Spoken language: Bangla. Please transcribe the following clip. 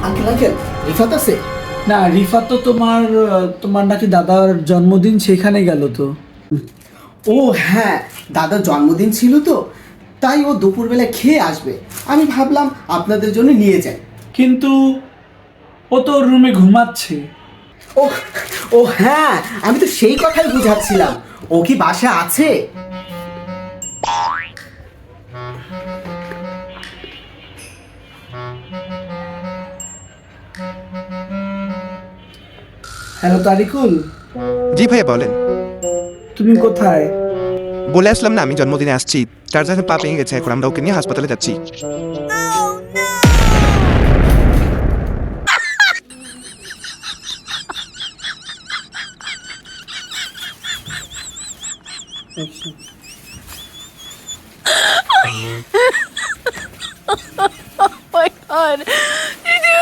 আঙ্কেল আঙ্কেল, রিফাত আছে? না, রিফাত তো তোমার নাকি দাদার জন্মদিন, সেখানে গেল তো। ও হ্যাঁ, দাদার জন্মদিন ছিল তো, তাই ও দুপুরবেলা খেয়ে আসবে। আমি ভাবলাম আপনাদের জন্য নিয়ে যাই। কিন্তু ও তো ওর রুমে ঘুমাচ্ছে। ও ও হ্যাঁ, আমি তো সেই কথাই বুঝাচ্ছিলাম। ও কি বাসা আছে? হ্যালো তারিকুল, জি ভাইয়া বলেন। তুমি কোথায়? বলে আসলাম না আমি জন্মদিনে আসছি। চার্জার পা ভেঙে গেছে, এখন আমরা ওকে নিয়ে হাসপাতালে যাচ্ছি। Oh my god. Did you?